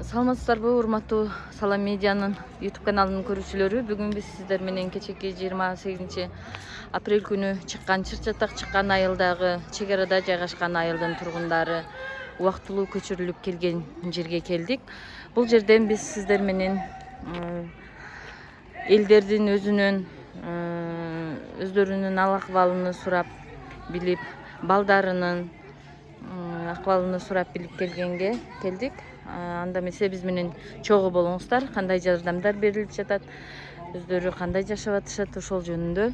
Саламатсыздарбы, урматтуу Салам медианын YouTube каналынын көрүүчүлөрү. Бүгүн биз сиздер менен кечеки 28 апрель күнү чыккан чыр-чатак чыккан айылдагы чек арада жайгашкан айылдын тургундары убактылуу көчүрүлүп келген жерге келдик. Бул жерден биз сиздер менен элдердин өздөрүнүн ал акыбалын сурап билип, балдарынын акыбалын сурап билип келдик. Анда эмесе биз менен чогуу болуңуздар. Кандай жардамдар берилип жатат, өздөрү кандай жашап атышат, ошол жөнүндө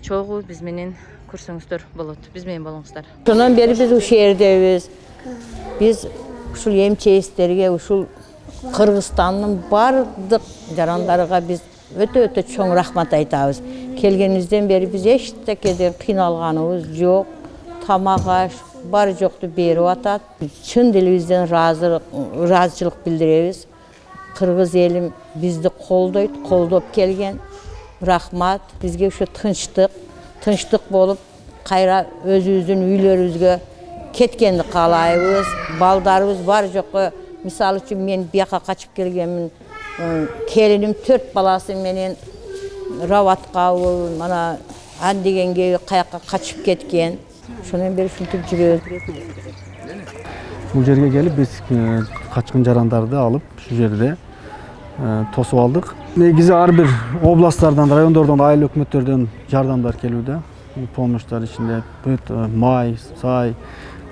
чогуу биз менен көрсөңүздөр болот. Биз менен болуңуздар. Шондан бери биз ушул жердебиз. Биз ушул эмчээстерге, ушул Кыргызстандын бардык жарандарга биз өтө чоң рахмат айтабыз. Келгенибизден бери биз эчтекеде кыйналганыбыз жок. Тамак аш бар жокту берип атат. Чын дилибизден ыраазычылык билдиребиз. Кыргыз элим бизди колдоп келген. Рахмат. Бизге ушу тынчтык болуп, кайра өзүбүздүн үйлөрүбүзгө кеткенди каалайбыз. Балдарыбыз бар жокко, мисалы үчүн мен бияка качып келгенмин. Келиним 4 баласы менен Раватка, мана Андегенге каяка качып кеткен. Шондан бери ушинтип жүрөбүз. Бул жерге келип биз качкан жарандарды алып, ушул жерде тосуп алдык. Негизи ар бир областтардан, райондордон, айыл өкмөттөрдөн жардамдар келүүдө. Помощтар ичинде май, сай,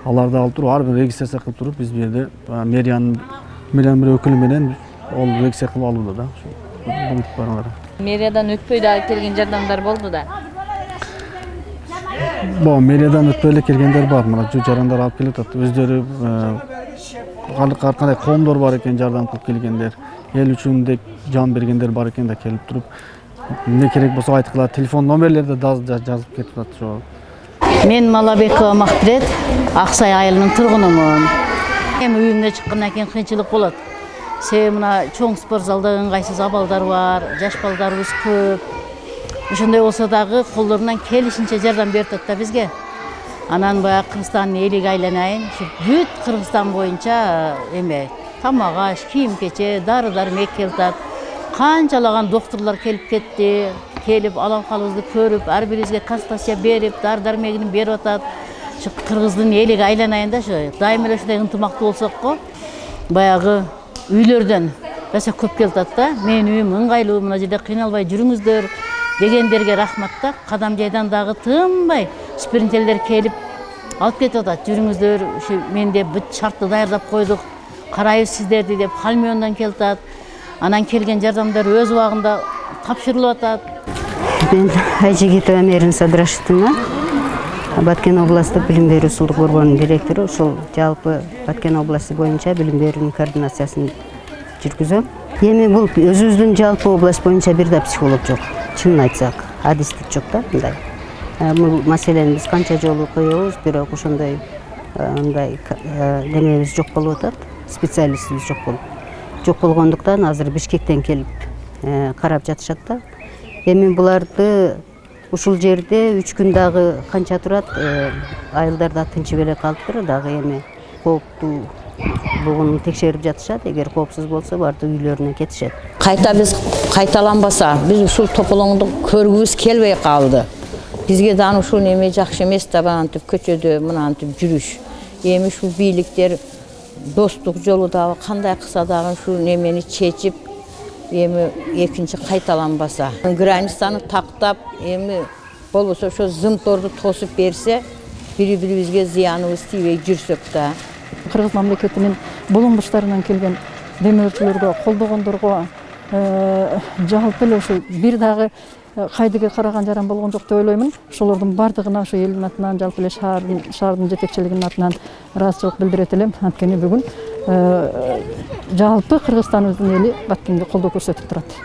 аларды алып туруп, ар бир регистрация кылып туруп, биз бул жерде мэриянын бир өкүлү менен ол регистрация кылып алууда да. Бул баралар. Мэриядан өтпөй дагы келген жардамдар болду да. Мэриядан өтпөй эле келгендер бар. Мына жарандар алып келип атат. Өздөрү ар кандай коомдор бар экен, жардам кылып келгендер. Эл үчүн деп жан бергендер бар экен да, келип туруп. Эмне керек болсо айткыла, телефон номерлерди жазып кетип атат ошо. Мен Малабекова Мактирет, Аксай айылынын тургунумун. Эми үйүмдө чыккандан кийин кыйынчылык болот. Себеби мына чоң спорт залда ыңгайсыз абалдар бар, жаш балдарыбыз көп. Ошондой болсо дагы колдорунан келишинче жардам берип атат да бизге. Анан баягы Кыргызстандын элиге айланайын, бүт Кыргызстан боюнча тамак аш, кийим-кече, дары-дармек келип атат. Канчалаган доктурлар келип кетти, келип алам-калыбызды көрүп, ар бирибизге консультация берип, дары-дармегин берип атат. Кыргыздын элиге айланайын да, дайыма эле ушундай ынтымактуу болсок, баягы үйлөрдөн баса көп келип атат да. Менин үйүм ыңгайлуу, мына жерде кыйналбай жүрүңүздөр дегендерге рахмат да. Кадам жайдан дагы тынбай спринтерлер келип алып кетип атат. Жүрүңүздөр, ушу менде бүт шартты даярдап койдук, карайбыз сиздерди деп Халмиондон келип атат. Анан келген жардамдар өз убагында тапшырылып атат. Мен Айжигитова Мерин Садрашевна, Баткен областык билим берүү ушулдук борборунун директору. Ушул жалпы Баткен областы боюнча билим берүүнүн координациясын жүргүзөм. Эми бул өзүбүздүн жалпы область боюнча бир да психолог жок. Чынын айтсак, адистик жок да мындай. Бул маселени биз канча жолу коебуз, бирок ошондой мындай демебиз жок болуп атат. Специалистибиз жок болгондуктан азыр Бишкектен келип карап жатышат да. Эми буларды ушул жерде 3 күн дагы канча турат, айылдарда тынчып эле калыптыр, дагы эми кооптуулугун текшерип жатышат. Эгер коопсуз болсо бардык үйлөрүнө кетишет. Кайта биз кайталанбаса, биз ушул тополоңду көргүбүз келбей калды. Бизге да ушул неме жакшы эмес да, антип көчөдө мынантип жүрүш. Эми ушул бийликтер достук жолу дагы кандай кылса дагы ушул немени чечип, эми экинчи кайталанбаса, границаны тактап, эми болбосо ошо зымторду тосуп берсе, бири-бирибизге зыяныбыз тийбей жүрсөк да. Кыргыз мамлекетинин булуңгучтарынан келген демөөрчүлөргө, колдогондорго жалпы эле ушу бир дагы кайдыгы караган жаран болгон жок деп ойлоймун. Ошолордун бардыгына ошо элдин атынан, жалпы эле шаардын жетекчилигинин атынан ыраазычылык билдирет элем. Анткени бүгүн жалпы Кыргызстаныбыздын эли Баткенге колдоо көрсөтүп турат.